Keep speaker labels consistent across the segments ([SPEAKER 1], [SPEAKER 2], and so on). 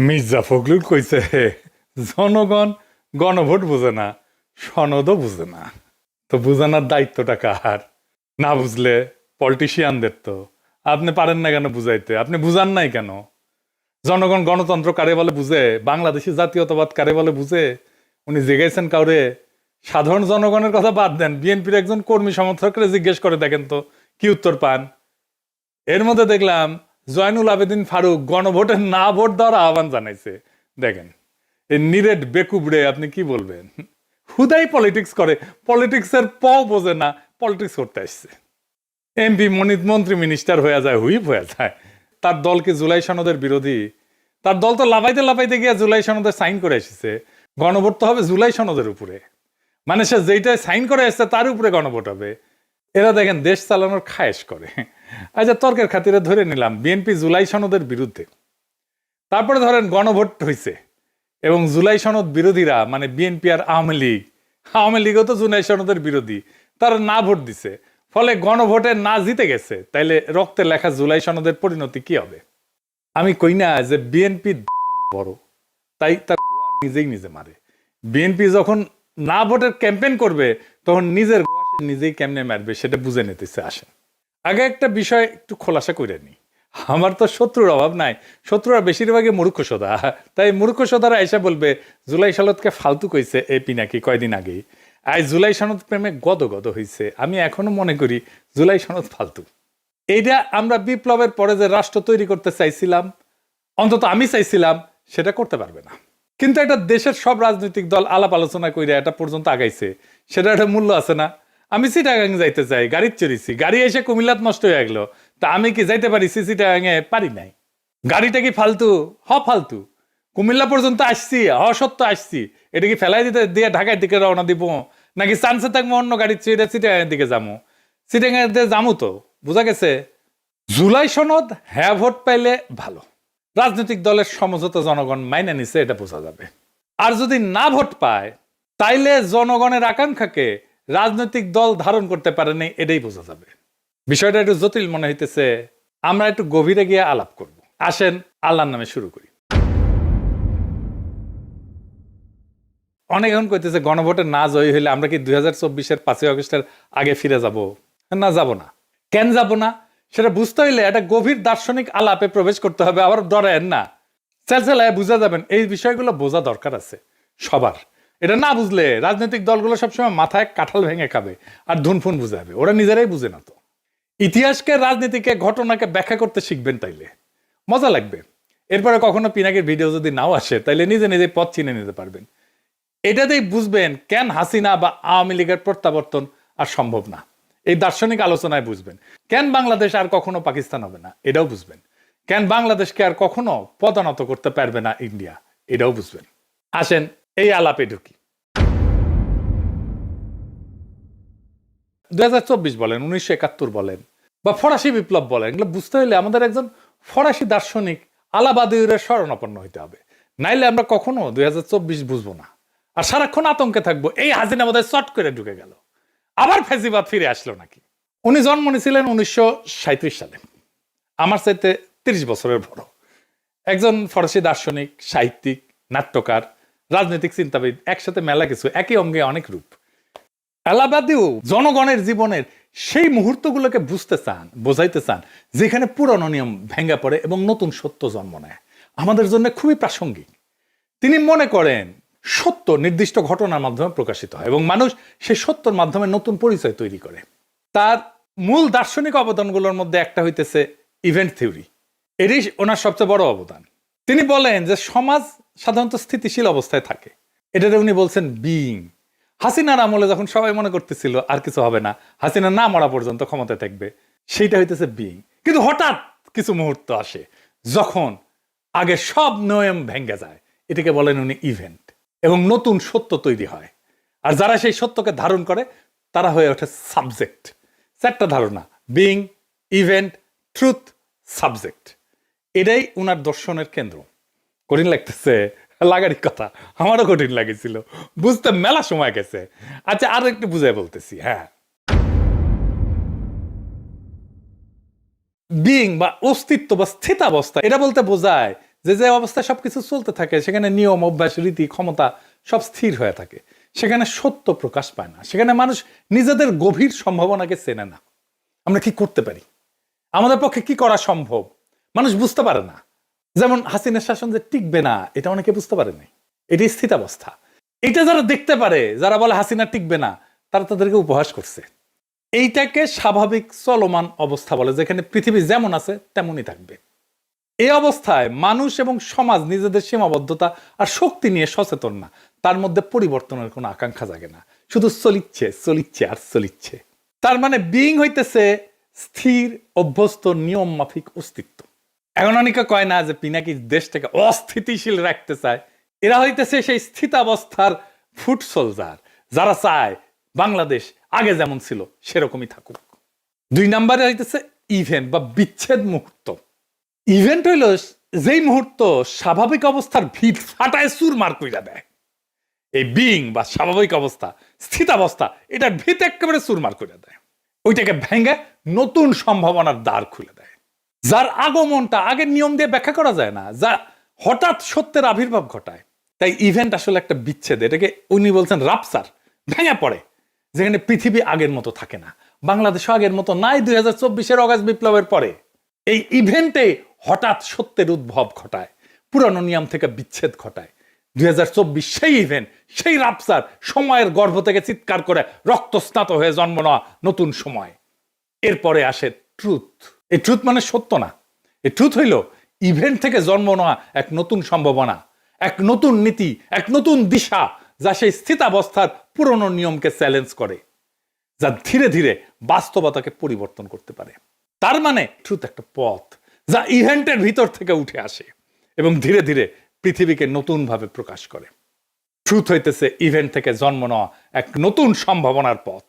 [SPEAKER 1] মির্জা ফখরুল কইছে জনগণ গণভোট বুঝে না, সনদও বুঝে না। তো বুঝানোর দায়িত্বটা কার? না বুঝলে পলিটিশিয়ানদের। তো আপনি পারেন না কেন বুঝাইতে? আপনি বুঝান নাই কেন? জনগণ গণতন্ত্র কারে বলে বুঝে? বাংলাদেশি জাতীয়তাবাদ কারে বলে বুঝে? উনি জেগেছেন কাউরে? সাধারণ জনগণের কথা বাদ দেন, বিএনপির একজন কর্মী সমর্থকরা জিজ্ঞেস করে দেখেন তো কি উত্তর পান। এর মধ্যে দেখলাম জয়নুল আবেদিন ফারুক গণভোটের না ভোট দেওয়ার আহ্বান জানাইছে। দেখেন এই নিরেট বেকুবড়ে আপনি কি বলবেন? হুদাই পলিটিক্স করে, পলিটিক্সের বোঝে না, পলিটিক্স করতে আসছে। এমপি মন্ত্রী মিনিস্টার হয়ে যায়, হুইপ হয়ে যায়। তার দল কি জুলাই সনদের বিরোধী? তার দল তো লাফাইতে লাফাইতে গিয়ে জুলাই সনদে সাইন করে এসেছে। গণভোট তো হবে জুলাই সনদের উপরে, মানে সে যেইটাই সাইন করে এসছে তার উপরে গণভোট হবে। এরা দেখেন দেশ চালানোর খায়েশ করে। আচ্ছা, তর্কের খাতিরে ধরে নিলাম বিএনপি জুলাই সনদের বিরুদ্ধে, তারপরে ধরেন গণভোট হয়েছে এবং জুলাই সনদ বিরোধীরা মানে বিএনপি আর আওয়ামী লীগও তো জুলাই সনদের বিরোধী, তারা না ভোট দিছে, ফলে গণভোটে না জিতে গেছে। তাইলে রক্তে লেখা জুলাই সনদের পরিণতি কি হবে? আমি কই না যে বিএনপি বড়, তাই তার নিজেই নিজে মারে। বিএনপি যখন না ভোটের ক্যাম্পেইন করবে তখন নিজের নিজেই কেমনে মারবে সেটা বুঝে নিতেছে। আসেন আগে একটা বিষয় একটু খোলাসা করে নি। আমার তো শত্রুর অভাব নাই, শত্রুরা বেশিরভাগই মূর্খ সোদা। তাই মূর্খ সোদারা এসে বলবে জুলাই সনদকে ফালতু কইছে এই পিনাকি কয়দিন আগেই, আজ জুলাই সনদ প্রেমে গদ গদ হইছে। আমি এখনো মনে করি জুলাই সনদ ফালতু। এইটা আমরা বিপ্লবের পরে যে রাষ্ট্র তৈরি করতে চাইছিলাম, অন্তত আমি চাইছিলাম, সেটা করতে পারবে না। কিন্তু একটা দেশের সব রাজনৈতিক দল আলাপ আলোচনা করে এটা পর্যন্ত আগাইছে, সেটা একটা মূল্য আছে না? আমি চিটাগাং যাইতে চাই, গাড়ি চড়িছি, গাড়ি এসে কুমিল্লাত নষ্ট হয়ে গেল, তা আমি কি যাইতে পারি? চিটাগাঙে পারি নাই। গাড়িটা কি ফালতু? ফালতু। কুমিল্লা পর্যন্ত আসছি, সত্য আসছি, এটা কি ফেলাই দিতে দিয়ে ঢাকার দিকে রওনা দিব, নাকি চান্সে থাকবো অন্য গাড়ি চেয়ে চিটাগাঙের দিকে যাবো? চিটাগাঙের দিকে যাবো। তো বোঝা গেছে জুলাই সনদ হ্যাঁ ভোট পাইলে ভালো, রাজনৈতিক দলের সমঝোতা জনগণ মাইনে নিছে, এটা বোঝা যাবে। আর যদি না ভোট পায় তাইলে জনগণের আকাঙ্ক্ষাকে রাজনৈতিক দল ধারণ করতে পারেনি, এটাই বোঝা যাবে। বিষয়টা একটু জটিল মনে হইতেছে, আমরা একটু গভীরে গিয়ে আলাপ করব। আসেন আল্লাহর নামে শুরু করি। অনেক এখন কইতেছে গণভোটে না জয়ী হইলে আমরা কি 2024-এর 5ই আগস্টের আগে ফিরে যাব? না, যাব না। কেন যাব না সেটা বুঝতে হইলে একটা গভীর দার্শনিক আলাপে প্রবেশ করতে হবে। আবার ডরেন না, চালচালায় বুঝা যাবেন। এই বিষয়গুলো বোঝা দরকার আছে সবার। এটা না বুঝলে রাজনৈতিক দলগুলো সবসময় মাথায় কাঁঠাল ভেঙে খাবে আর ধুনফুন বুঝাবে, ওরা নিজেরাই বুঝে না। তো ইতিহাসকে, রাজনীতিকে, ঘটনাকে ব্যাখ্যা করতে শিখবেন, তাইলে মজা লাগবে। এরপরে কখনো পিনাকির ভিডিও যদি নাও আসে তাইলে নিজে নিজে পথ চিনে নিতে পারবেন। এটাতেই বুঝবেন কেন হাসিনা বা আওয়ামী লীগের প্রত্যাবর্তন আর সম্ভব না। এই দার্শনিক আলোচনায় বুঝবেন কেন বাংলাদেশ আর কখনো পাকিস্তান হবে না, এটাও বুঝবেন। কেন বাংলাদেশকে আর কখনো পদানত করতে পারবে না ইন্ডিয়া, এটাও বুঝবেন। আসেন এই আলাপে ঢুকি। 2024 বলেন, 1971 বলেন, বা ফরাসি বিপ্লব বলেন, এগুলো বুঝতে হলে আমাদের একজন ফরাসি দার্শনিক আলাবাদিউরের শরণাপন্ন হইতে হবে, নাইলে আমরা কখনো 2024 বুঝবো না। আর সারাক্ষণ আতঙ্কে থাকবো এই হাসিনা বোধহয় চট করে ঢুকে গেল, আবার ফেজিবাদ ফিরে আসলো নাকি। উনি জন্ম নিয়েছিলেন 1937 সালে, আমার চাইতে 30 বছরের বড় একজন ফরাসি দার্শনিক, সাহিত্যিক, নাট্যকার, রাজনৈতিক চিন্তাবিদ, একসাথে মেলা কিছু, একই অঙ্গে অনেক রূপ। আলাবাদিও জনগণের জীবনের সেই মুহূর্তগুলোকে বুঝতে চান, বোঝাইতে চান যেখানে পুরনো নিয়ম ভেঙে পড়ে এবং নতুন সত্য জন্ম নেয়, আমাদের জন্য খুবই প্রাসঙ্গিক। তিনি মনে করেন সত্য নির্দিষ্ট ঘটনার মাধ্যমে প্রকাশিত হয় এবং মানুষ সেই সত্যের মাধ্যমে নতুন পরিচয় তৈরি করে। তার মূল দার্শনিক অবদানগুলোর মধ্যে একটা হইতেছে ইভেন্ট থিওরি। এরই ওনার সবচেয়ে বড় অবদান। তিনি বলেন যে সমাজ সাধারণত স্থিতিশীল অবস্থায় থাকে, এটাতে উনি বলছেন বিইং। হাসিনার আমলে যখন সবাই মনে করতেছিল আর কিছু হবে না, হাসিনা না মরা পর্যন্ত ক্ষমতায় থাকবে, সেইটা হইতেছে বিইং। কিন্তু হঠাৎ কিছু মুহূর্ত আসে যখন আগে সব নিয়ম ভেঙে যায়, এটাকে বলেন উনি ইভেন্ট, এবং নতুন সত্য তৈরি হয়। আর যারা সেই সত্যকে ধারণ করে তারা হয়ে ওঠে সাবজেক্ট। চারটা ধারণা: বিইং, ইভেন্ট, ট্রুথ, সাবজেক্ট। এটাই উনার দর্শনের কেন্দ্র। কঠিন লাগতেছে? লাগারই কথা, আমারও কঠিন লাগেছিল, বুঝতে মেলা সময় গেছে। আচ্ছা, আরো একটু বুঝাই বলতেছি। হ্যাঁ, বিইং বা অস্তিত্ব বা স্থিতাবস্থা, এটা বলতে বোঝায় যে অবস্থায় সবকিছু চলতে থাকে, সেখানে নিয়ম, অভ্যাস, রীতি, ক্ষমতা সব স্থির হয়ে থাকে, সেখানে সত্য প্রকাশ পায় না, সেখানে মানুষ নিজেদের গভীর সম্ভাবনাকে চেনে না। আমরা কি করতে পারি, আমাদের পক্ষে কি করা সম্ভব, মানুষ বুঝতে পারে না। যেমন হাসিনার শাসন যে টিকবে না, এটা অনেকে বুঝতে পারে নাই। এটি স্থিতাবস্থা। এটা যারা দেখতে পারে, যারা বলে হাসিনা টিকবে না, তারা তাদেরকে উপহাস করছে। এইটাকে স্বাভাবিক চলমান অবস্থা বলে, যেখানে পৃথিবী যেমন আছে তেমনই থাকবে। এই অবস্থায় মানুষ এবং সমাজ নিজেদের সীমাবদ্ধতা আর শক্তি নিয়ে সচেতন না, তার মধ্যে পরিবর্তনের কোনো আকাঙ্ক্ষা জাগে না, শুধু চলিচ্ছে চলিচ্ছে আর চলিচ্ছে। তার মানে বিইং হইতেছে স্থির, অভ্যস্ত, নিয়ম মাফিক অস্তিত্ব। এখন অনেকে কয় না যে পিনাকি দেশটাকে অস্থিতিশীল রাখতে চায়, এরা হইতেছে সেই স্থিতাবস্থার ফুট সোলজার, যারা চায় বাংলাদেশ আগে যেমন ছিল সেরকমই থাকুক। 2 নম্বরে হইতেছে ইভেন্ট বা বিচ্ছেদ মুহূর্ত। ইভেন্ট হইল যেই মুহূর্ত স্বাভাবিক অবস্থার ভিত ফাটায় চুরমার কইরা দেয়। এই বিইং বা স্বাভাবিক অবস্থা, স্থিতাবস্থা, এটার ভিত একেবারে চুরমার কইরা দেয়, ওইটাকে ভেঙে নতুন সম্ভাবনার দ্বার খুলে দেয়, যার আগমনটা আগের নিয়ম দিয়ে ব্যাখ্যা করা যায় না, যা হঠাৎ সত্যের আবির্ভাব ঘটায়। তাই ইভেন্ট আসলে একটা বিচ্ছেদ, এটাকে উনি বলছেন রাপসার, ভেঙে পড়ে, যেখানে পৃথিবী আগের মতো থাকে না, বাংলাদেশও আগের মতো নাই। 2024-এর অগাস্ট বিপ্লবের পরে এই ইভেন্টে হঠাৎ সত্যের উদ্ভব ঘটায়, পুরানো নিয়ম থেকে বিচ্ছেদ ঘটায়। 2024 সেই ইভেন্ট, সেই রাপসার, সময়ের গর্ভ থেকে চিৎকার করে রক্তস্নাত হয়ে জন্ম নেওয়া নতুন সময়। এরপরে আসে ট্রুথ। এই ট্রুথ মানে সত্য না, এই ট্রুথ হইল ইভেন্ট থেকে জন্ম নেওয়া এক নতুন সম্ভাবনা, এক নতুন নীতি, এক নতুন দিশা, যা সেই স্থিতাবস্থার পুরনো নিয়মকে চ্যালেঞ্জ করে, যা ধীরে ধীরে বাস্তবতাকে পরিবর্তন করতে পারে। তার মানে ট্রুথ একটা পথ, যা ইভেন্টের ভিতর থেকে উঠে আসে এবং ধীরে ধীরে পৃথিবীকে নতুনভাবে প্রকাশ করে। ট্রুথ হইতেছে ইভেন্ট থেকে জন্ম নেওয়া এক নতুন সম্ভাবনার পথ।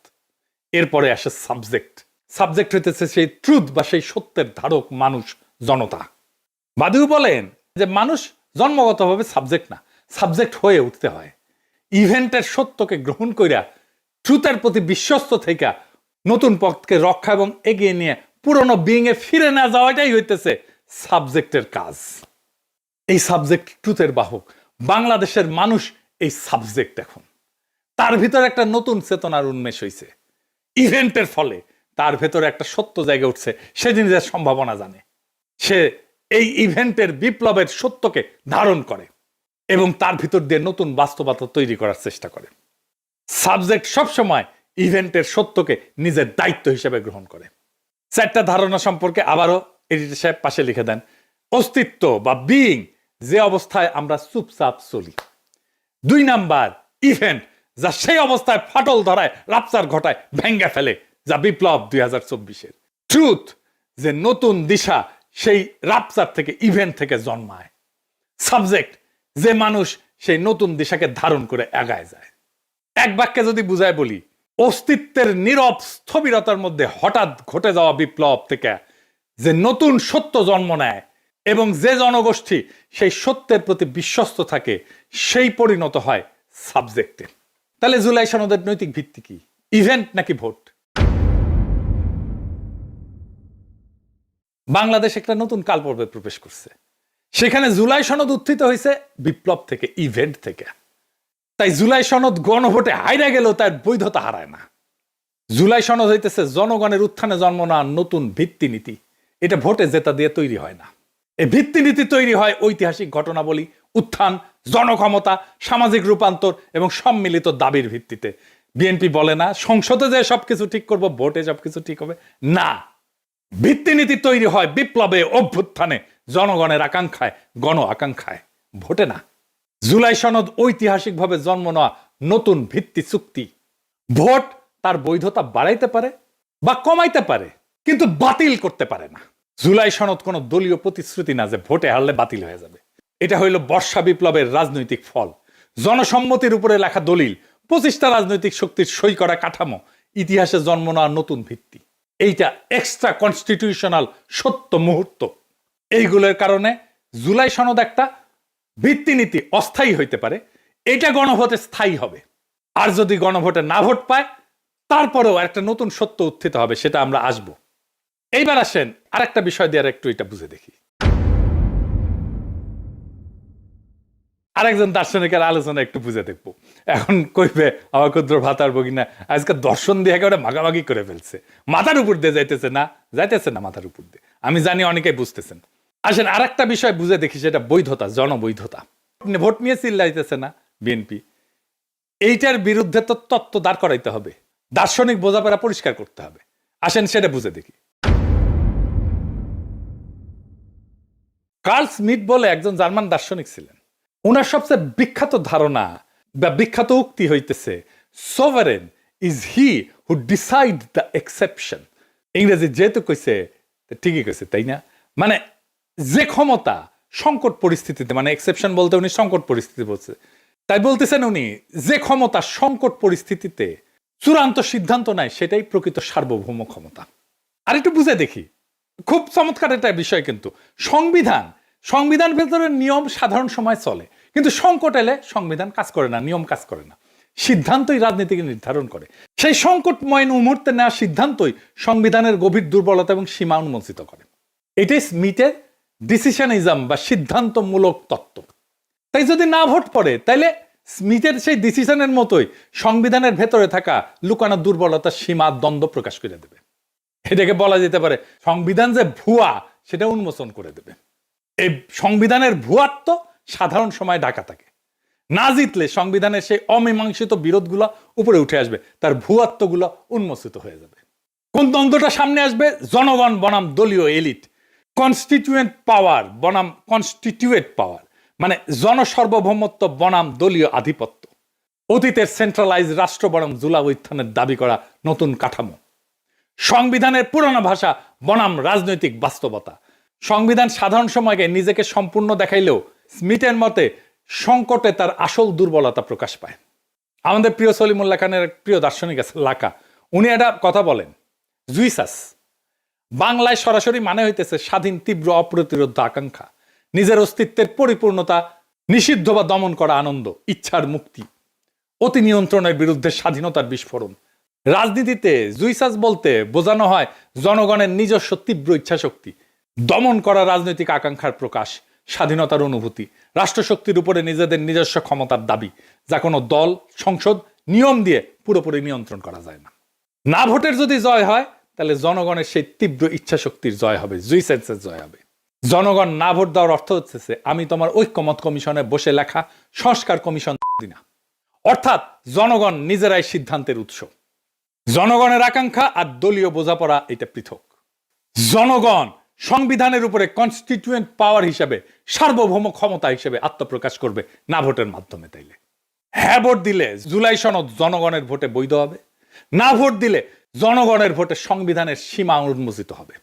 [SPEAKER 1] এরপরে আসে সাবজেক্ট। সাবজেক্ট হইতেছে সেই ট্রুথ বা সেই সত্যের ধারক, মানুষ, জনতা। বাদু বলেন যে মানুষ জন্মগতভাবে সাবজেক্ট না, সাবজেক্ট হয়ে উঠতে হয়। ইভেন্টের সত্যকে গ্রহণ কইরা ট্রুথের প্রতি বিশ্বস্ত থেকে নতুন পথকে রক্ষা এবং এগিয়ে নিয়ে পুরনো বিইং এ ফিরে না যাওয়াটাই হইতেছে সাবজেক্টের কাজ। এই সাবজেক্ট ট্রুথের বাহক, বাংলাদেশের মানুষ এই সাবজেক্ট। এখন তার ভিতরে একটা নতুন চেতনার উন্মেষ হয়েছে ইভেন্টের ফলে, তার ভেতরে একটা সত্য জায়গা উঠছে, সে নিজের সম্ভাবনা জানে, সে এই ইভেন্টের বিপ্লবের সত্যকে ধারণ করে এবং তার ভিতর দিয়ে নতুন বাস্তবতা তৈরি করার চেষ্টা করে। সাবজেক্ট সবসময় ইভেন্টের সত্যকে নিজের দায়িত্ব হিসেবে গ্রহণ করে। 4টা ধারণা সম্পর্কে আবারও এডিটর সাহেব পাশে লিখে দেন। অস্তিত্ব বা বিইং, যে অবস্থায় আমরা চুপচাপ চলি। 2 নাম্বার ইভেন্ট, যা সেই অবস্থায় ফাটল ধরায়, রাপচার ঘটায়, ভেঙ্গে ফেলে, যা বিপ্লব 2024-এর। ট্রুথ, যে নতুন দিশা সেই রাপচার থেকে, ইভেন্ট থেকে জন্মায়। সাবজেক্ট, যে মানুষ সেই নতুন দিশাকে ধারণ করে আগায় যায়। এক বাক্যে যদি বুঝায় বলি, অস্তিত্বের নীরব স্থবিরতার মধ্যে হঠাৎ ঘটে যাওয়া বিপ্লব থেকে যে নতুন সত্য জন্ম নেয় এবং যে জনগোষ্ঠী সেই সত্যের প্রতি বিশ্বস্ত থাকে, সেই পরিণত হয় সাবজেক্টে। তাহলে জুলাই সনদের নৈতিক ভিত্তি কি, ইভেন্ট নাকি ভোট? বাংলাদেশ একটা নতুন কাল পর্বে প্রবেশ করছে, সেখানে জুলাই সনদ উত্থিত হয়েছে বিপ্লব থেকে, ইভেন্ট থেকে। তাই জুলাই সনদ গণভোটে হাইরা গেলেও তার বৈধতা হারায় না। জুলাই সনদ হইতেছে জনগণের উত্থানে জন্ম নেওয়ার নতুন ভিত্তিনীতি। এটা ভোটে জেতা দিয়ে তৈরি হয় না। এই ভিত্তিনীতি তৈরি হয় ঐতিহাসিক ঘটনাবলী, উত্থান, জনক্ষমতা, সামাজিক রূপান্তর এবং সম্মিলিত দাবির ভিত্তিতে। বিএনপি বলে না সংসদে যে সবকিছু ঠিক করব, ভোটে সবকিছু ঠিক হবে না। ভিত্তিনীতি তৈরি হয় বিপ্লবে, অভ্যুত্থানে, জনগণের আকাঙ্ক্ষায়, গণ আকাঙ্ক্ষায়, ভোটে না। জুলাই সনদ ঐতিহাসিকভাবে জন্ম নেওয়া নতুন ভিত্তি চুক্তি। ভোট তার বৈধতা বাড়াইতে পারে বা কমাইতে পারে, কিন্তু বাতিল করতে পারে না। জুলাই সনদ কোনো দলীয় প্রতিশ্রুতি না যে ভোটে হারলে বাতিল হয়ে যাবে। এটা হইল বর্ষা বিপ্লবের রাজনৈতিক ফল, জনসম্মতির উপরে লেখা দলিল, 25টা রাজনৈতিক শক্তির সই করা কাঠামো, ইতিহাসে জন্ম নেওয়া নতুন ভিত্তি। এইটা এক্সট্রা কনস্টিটিউশনাল সত্য মুহূর্ত। এইগুলোর কারণে জুলাই সনদ একটা ভিত্তিনীতি অস্থায়ী হইতে পারে, এটা গণভোটে স্থায়ী হবে। আর যদি গণভোটে না ভোট পায়, তারপরেও একটা নতুন সত্য উত্থিত হবে, সেটা আমরা আসব। এইবার আসেন আরেকটা বিষয় দিয়ে আর একটু এটা বুঝে দেখি। আরেকজন দার্শনিকের আলোচনা একটু বুঝে দেখবো। এখন কইবে আমার ক্ষুদ্র ভাতার ভগিনা আজকে দর্শন দিয়ে একেবারে মাগামাগি করে ফেলছে, মাথার উপর দিয়ে যাইতেছে না মাথার উপর দিয়ে। আমি জানি অনেকেই বুঝতেছেন। আসেন আর একটা বিষয় বুঝে দেখি, সেটা বৈধতা, জনবৈধতা। ভোট নিয়ে চিল্লাইতেছে না বিএনপি, এইটার বিরুদ্ধে তো তত্ত্ব দাঁড় করাইতে হবে, দার্শনিক বোঝাপড়া পরিষ্কার করতে হবে। আসেন সেটা বুঝে দেখি। কার্ল স্মিথ বলে একজন জার্মান দার্শনিক ছিলেন। ওনার সবচেয়ে বিখ্যাত ধারণা বা বিখ্যাত উক্তি হইতেছে, sovereign is he who decide the exception. ইংরেজি যেহেতু কইছে ঠিকই কইছে, তাই না? মানে যে ক্ষমতা সংকট পরিস্থিতিতে, মানে এক্সেপশন বলতে উনি সংকট পরিস্থিতি বলছে, তাই বলতেছেন উনি যে ক্ষমতা সংকট পরিস্থিতিতে চূড়ান্ত সিদ্ধান্ত নেয় সেটাই প্রকৃত সার্বভৌম ক্ষমতা। আর একটু বুঝে দেখি, খুব চমৎকার একটা বিষয় কিন্তু। সংবিধান ভেতরে নিয়ম সাধারণ সময় চলে, কিন্তু সংকট এলে সংবিধান কাজ করে না, নিয়ম কাজ করে না, সিদ্ধান্তই রাজনীতিকে নির্ধারণ করে। সেই সংকটময় মুহূর্তে নেওয়া সিদ্ধান্তই সংবিধানের গভীর দুর্বলতা এবং সীমা উন্মোচিত করে। এটাই স্মিথের ডিসিশনিজম বা সিদ্ধান্তমূলক তত্ত্ব। তাই যদি না ভোট পড়ে, তাইলে স্মিথের সেই ডিসিশনের মতোই সংবিধানের ভেতরে থাকা লুকানো দুর্বলতার সীমা দ্বন্দ্ব প্রকাশ করে দেবে। এটাকে বলা যেতে পারে সংবিধান যে ভুয়া সেটা উন্মোচন করে দেবে। এই সংবিধানের ভুয়াত্ব সাধারণ সময় ঢাকা থাকে, না জিতলে সংবিধানের সেই অমীমাংসিত বিরোধগুলো উপরে উঠে আসবে, তার ভুয়াত্বগুলো উন্মোচিত হয়ে যাবে। কোন দ্বন্দ্বটা সামনে আসবে? জনগণ বনাম দলীয় এলিট, কনস্টিটিউয়েন্ট পাওয়ার বনাম কনস্টিটিউয়েট পাওয়ার, মানে জনসার্বভৌমত্ব বনাম দলীয় আধিপত্য, অতীতের সেন্ট্রালাইজ রাষ্ট্র বনাম জুলাই উত্থানের দাবি করা নতুন কাঠামো, সংবিধানের পুরনো ভাষা বনাম রাজনৈতিক বাস্তবতা। সংবিধান সাধারণ সময়কে নিজেকে সম্পূর্ণ দেখাইলেও স্মিথের মতে সংকটে তার আসল দুর্বলতা প্রকাশ পায়। আমাদের প্রিয় সলিমুল্লাহ খানের প্রিয় দার্শনিক আছে লাকা, উনি একটা কথা বলেন, জুইসাস বাংলায় সরাসরি মানে হইতেছে স্বাধীন তীব্র অপ্রতিরোধ আকাঙ্ক্ষা, নিজের অস্তিত্বের পরিপূর্ণতা নিষিদ্ধ বা দমন করা আনন্দ, ইচ্ছার মুক্তি, অতি নিয়ন্ত্রণের বিরুদ্ধে স্বাধীনতার বিস্ফোরণ। রাজনীতিতে জুইসাস বলতে বোঝানো হয় জনগণের নিজস্ব তীব্র ইচ্ছাশক্তি, দমন করা রাজনৈতিক আকাঙ্ক্ষার প্রকাশ, স্বাধীনতার অনুভূতি, রাষ্ট্রশক্তির উপরে নিজেদের নিজস্ব ক্ষমতার দাবি, যা কোনো দল, সংসদ, নিয়ম দিয়ে পুরোপুরি নিয়ন্ত্রণ করা যায় না। না ভোটের যদি জয় হয়, তাহলে জনগণের সেই তীব্র ইচ্ছাশক্তির জয় হবে, জুইসাসের জয় হবে। জনগণ না ভোট দেওয়ার অর্থ হচ্ছে আমি তোমার ঐক্যমত কমিশনে বসে লেখা সংস্কার কমিশন দিনা। অর্থাৎ জনগণ নিজেরাই সিদ্ধান্তের উৎস। জনগণের আকাঙ্ক্ষা আর দলীয় বোঝাপড়া এটা পৃথক। জনগণ সংবিধানের উপরে কনস্টিটিউয়েন্ট পাওয়ার হিসেবে, সার্বভৌম ক্ষমতা হিসেবে আত্মপ্রকাশ করবে না ভোটের মাধ্যমে। তাইলে হ্যাঁ ভোট দিলে জুলাই সনদ জনগণের ভোটে বৈধ হবে, না ভোট দিলে জনগণের ভোটে সংবিধানের সীমা উন্মোচিত হবে।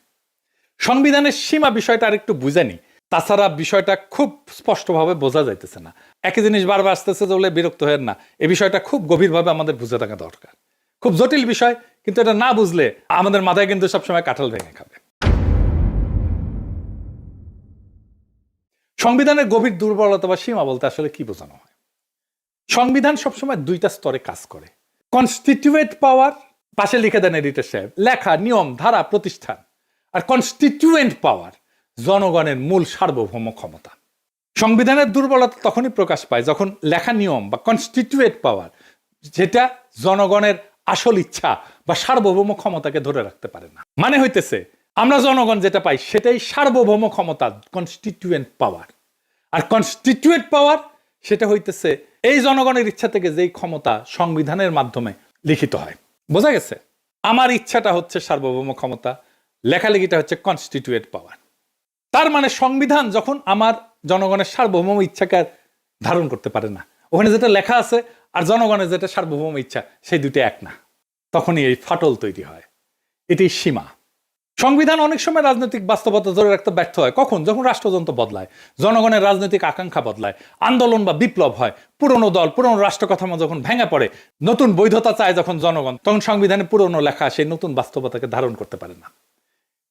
[SPEAKER 1] সংবিধানের সীমা বিষয়টা আর একটু বুঝেনি, তাছাড়া বিষয়টা খুব স্পষ্টভাবে বোঝা যাইতেছে না। একই জিনিস বারবার আসতেছে বলে বিরক্ত হয়েন না, এই বিষয়টা খুব গভীরভাবে আমাদের বুঝে থাকা দরকার। খুব জটিল বিষয়, কিন্তু এটা না বুঝলে আমাদের মাথায় কিন্তু সবসময় কাঁঠাল ভেঙে খাবে। সংবিধানের গভীর দুর্বলতা বা সীমা বলতে আসলে কি বোঝানো হয়? সংবিধান সবসময় দুইটা স্তরে কাজ করে। কনস্টিটিউয়েন্ট পাওয়ার, পাশে লিখে দেন এডিটর সাহেব, লেখা, নিয়ম, ধারা, প্রতিষ্ঠান। আর কনস্টিটিউয়েন্ট পাওয়ার, জনগণের মূল সার্বভৌম ক্ষমতা। সংবিধানের দুর্বলতা তখনই প্রকাশ পায় যখন লেখা নিয়ম বা কনস্টিটিউয়েন্ট পাওয়ার, যেটা জনগণের আসল ইচ্ছা বা সার্বভৌম ক্ষমতাকে ধরে রাখতে পারে না। মানে হইতেছে আমরা জনগণ যেটা পাই সেটাই সার্বভৌম ক্ষমতা, কনস্টিটিউয়েন্ট পাওয়ার। আর কনস্টিটিউয়েন্ট পাওয়ার সেটা হইতেছে এই জনগণের ইচ্ছা থেকে যেই ক্ষমতা সংবিধানের মাধ্যমে লিখিত হয়। বোঝা গেছে? আমার ইচ্ছাটা হচ্ছে সার্বভৌম ক্ষমতা, লেখালেখিটা হচ্ছে কনস্টিটিউয়েন্ট পাওয়ার। তার মানে সংবিধান যখন আমার জনগণের সার্বভৌম ইচ্ছাকে ধারণ করতে পারে না, ওখানে যেটা লেখা আছে আর জনগণের যেটা সার্বভৌম ইচ্ছা, সেই দুটো এক না, তখনই এই ফাটল তৈরি হয়। এটি সীমা। সংবিধান অনেক সময় রাজনৈতিক বাস্তবতা ধরে রাখতে ব্যর্থ হয়। কখন? যখন রাষ্ট্রযন্ত্র বদলায়, জনগণের রাজনৈতিক আকাঙ্ক্ষা বদলায়, আন্দোলন বা বিপ্লব হয়, পুরনো দল, পুরনো রাষ্ট্র কাঠামো যখন ভেঙে পড়ে, নতুন বৈধতা চায় যখন জনগণ, তখন সংবিধানে পুরনো লেখা সেই নতুন বাস্তবতাকে ধারণ করতে পারে না।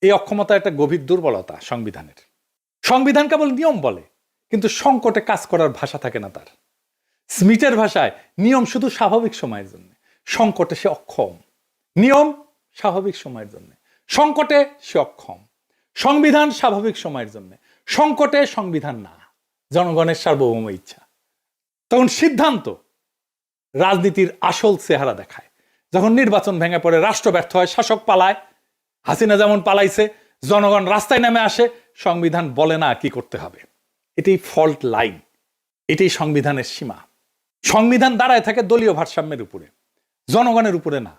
[SPEAKER 1] এই অক্ষমতা একটা গভীর দুর্বলতা সংবিধানের। সংবিধান কেবল নিয়ম বলে, কিন্তু সংকটে কাজ করার ভাষা থাকে না তার। স্মিথের ভাষায় নিয়ম শুধু স্বাভাবিক সময়ের জন্য, সংকটে সে অক্ষম। নিয়ম স্বাভাবিক সময়ের জন্য, সংকটে সে অক্ষম। সংবিধান স্বাভাবিক সময়ের জন্য, সংকটে সংবিধান না, জনগণের সার্বভৌম ইচ্ছা। তখন সিদ্ধান্ত রাজনীতির আসল চেহারা দেখায়। যখন নির্বাচন ভেঙে পড়ে, রাষ্ট্র ব্যর্থ হয়, শাসক পালায়, হাসিনা যেমন পালাইছে, জনগণ রাস্তায় নেমে আসে, সংবিধান বলে না কি করতে হবে। এটাই ফল্ট লাইন, এটাই সংবিধানের সীমা। সংবিধান দাঁড়ায় থাকে দলীয় ভারসাম্যের উপরে, জনগণের উপরে না।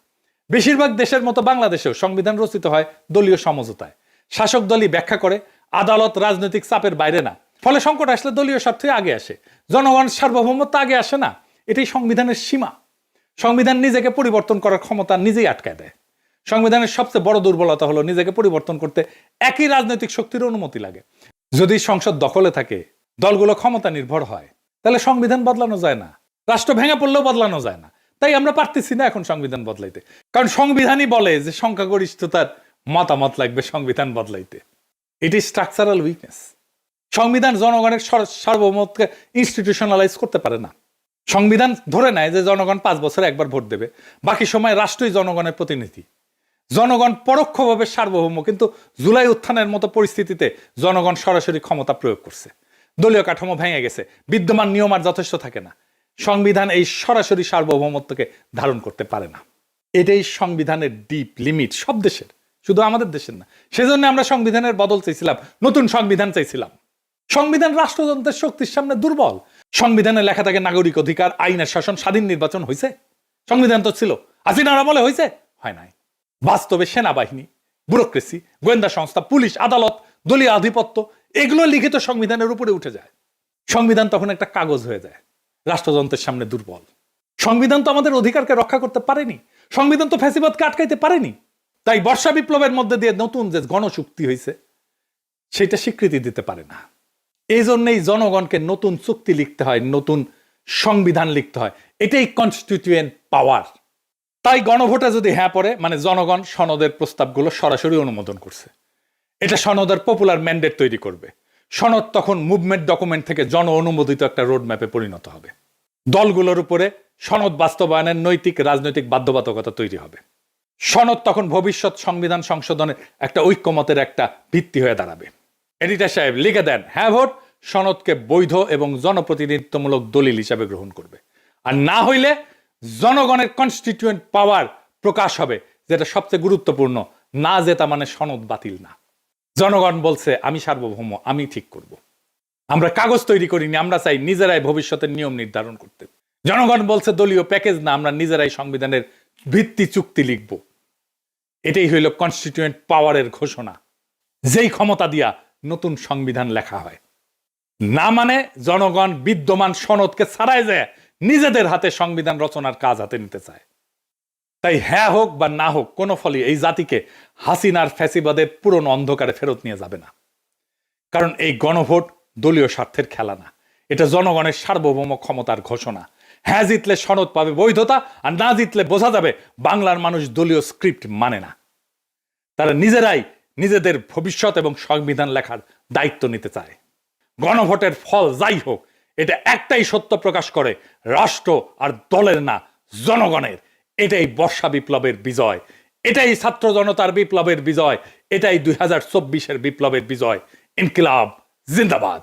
[SPEAKER 1] বেশিরভাগ দেশের মতো বাংলাদেশেও সংবিধান রচিত হয় দলীয় সমঝোতায়। শাসক দলই ব্যাখ্যা করে, আদালত রাজনৈতিক চাপের বাইরে না। ফলে সংকট আসলে দলীয় স্বার্থই আগে আসে, জনগণ সার্বভৌমত্ব আগে আসে না। এটাই সংবিধানের সীমা। সংবিধান নিজেকে পরিবর্তন করার ক্ষমতা নিজেই আটকায় দেয়। সংবিধানের সবচেয়ে বড় দুর্বলতা হলো নিজেকে পরিবর্তন করতে একই রাজনৈতিক শক্তির অনুমতি লাগে। যদি সংসদ দখলে থাকে, দলগুলো ক্ষমতা নির্ভর হয়, তাহলে সংবিধান বদলানো যায় না। রাষ্ট্র ভেঙে পড়লেও বদলানো যায় না। তাই আমরা পারতেছি না এখন সংবিধান বদলাইতে, কারণ সংবিধানই বলে যে সংখ্যাগরিষ্ঠতার মতামত লাগবে সংবিধান বদলাইতে। এটি স্ট্রাকচারাল উইকনেস। সংবিধান জনগণের সার্বভৌমত্বকে ইনস্টিটিউশনালাইজ করতে পারে না। সংবিধান ধরে নেয় যে জনগণ 5 বছরে একবার ভোট দেবে, বাকি সময় রাষ্ট্রই জনগণের প্রতিনিধি। জনগণ পরোক্ষভাবে সার্বভৌম, কিন্তু জুলাই উত্থানের মতো পরিস্থিতিতে জনগণ সরাসরি ক্ষমতা প্রয়োগ করছে। দলীয় কাঠামো ভেঙে গেছে, বিদ্যমান নিয়ম আর যথেষ্ট থাকে না। সংবিধান এই সরাসরি সার্বভৌমত্বকে ধারণ করতে পারে না। এটাই সংবিধানের ডিপ লিমিট, সব দেশের, শুধু আমাদের দেশের না। সেজন্য আমরা সংবিধানের বদল চাইছিলাম, নতুন সংবিধান চাইছিলাম। সংবিধান রাষ্ট্রযন্ত্রের শক্তির সামনে দুর্বল। সংবিধানে লেখা থাকে নাগরিক অধিকার, আইনের শাসন, স্বাধীন নির্বাচন। হয়েছে? সংবিধান তো ছিল, হাসিনার আমলে হয়েছে? হয় নাই। বাস্তবে সেনাবাহিনী, ব্যুরোক্রেসি, গোয়েন্দা সংস্থা, পুলিশ, আদালত, দলীয় আধিপত্য, এগুলো লিখিত সংবিধানের উপরে উঠে যায়। সংবিধান তখন একটা কাগজ হয়ে যায়, রাষ্ট্রযন্ত্রের সামনে দুর্বল। সংবিধান তো আমাদের অধিকারকে রক্ষা করতে পারেনি, সংবিধান তো ফ্যাসিবাদকে আটকাইতে পারেনি। তাই বর্ষা বিপ্লবের মধ্যে দিয়ে নতুন যে গণচুক্তি হয়েছে, সেটা স্বীকৃতি দিতে পারে না। এই জন্যই জনগণকে নতুন চুক্তি লিখতে হয়, নতুন সংবিধান লিখতে হয়। এটাই কনস্টিটিউয়েন্ট পাওয়ার। তাই গণভোটে যদি হ্যাঁ পড়ে, মানে জনগণ সনদের প্রস্তাবগুলো সরাসরি অনুমোদন করছে, এটা সনদের পপুলার ম্যান্ডেট তৈরি করবে। সনদ তখন মুভমেন্ট ডকুমেন্ট থেকে জন অনুমোদিত একটা রোড ম্যাপে পরিণত হবে। দলগুলোর উপরে সনদ বাস্তবায়নের নৈতিক রাজনৈতিক বাধ্যবাধকতা তৈরি হবে। সনদ তখন ভবিষ্যৎ সংবিধান সংশোধনের একটা ঐক্যমতের একটা ভিত্তি হয়ে দাঁড়াবে। এডিটর সাহেব লিখে দেন, হ্যাঁ ভোট সনদকে বৈধ এবং জনপ্রতিনিধিত্বমূলক দলিল হিসাবে গ্রহণ করবে। আর না হইলে জনগণের কনস্টিটিউয়েন্ট পাওয়ার প্রকাশ হবে, যেটা সবচেয়ে গুরুত্বপূর্ণ। না জেতা মানে সনদ বাতিল না। জনগণ বলছে আমি সার্বভৌম, আমি ঠিক করব। আমরা কাগজ তৈরি করিনি, আমরা চাই নিজেরাই ভবিষ্যতের নিয়ম নির্ধারণ করতে। জনগণ বলছে দলীয় প্যাকেজ না, আমরা নিজেরাই সংবিধানের ভিত্তি চুক্তি লিখব। এটাই হইল কনস্টিটিউয়েন্ট পাওয়ারের ঘোষণা, যেই ক্ষমতা দিয়া নতুন সংবিধান লেখা হয়। না মানে জনগণ বিদ্যমান সনদকে ছাড়াই যায় নিজেদের হাতে সংবিধান রচনার কাজ হাতে নিতে চায়। তাই হ্যাঁ হোক বা না হোক, কোনো ফলই এই জাতিকে হাসিনার ফ্যাসিবাদের পুরনো অন্ধকারে ফেরত নিয়ে যাবে না। কারণ এই গণভোট দলীয় স্বার্থের খেলা না, এটা জনগণের সার্বভৌম ক্ষমতার ঘোষণা। হ্যাঁ জিতলে সনদ পাবে বৈধতা, আর না জিতলে বোঝা যাবে বাংলার মানুষ দলীয় স্ক্রিপ্ট মানে না। তারা নিজেরাই নিজেদের ভবিষ্যৎ এবং সংবিধান লেখার দায়িত্ব নিতে চায়। গণভোটের ফল যাই হোক, এটা একটাই সত্য প্রকাশ করে, রাষ্ট্র আর দলের না, জনগণের। এটাই বর্ষা বিপ্লবের বিজয়, এটাই ছাত্র জনতার বিপ্লবের বিজয়, এটাই 2024-এর বিপ্লবের বিজয়। ইনকিলাব জিন্দাবাদ।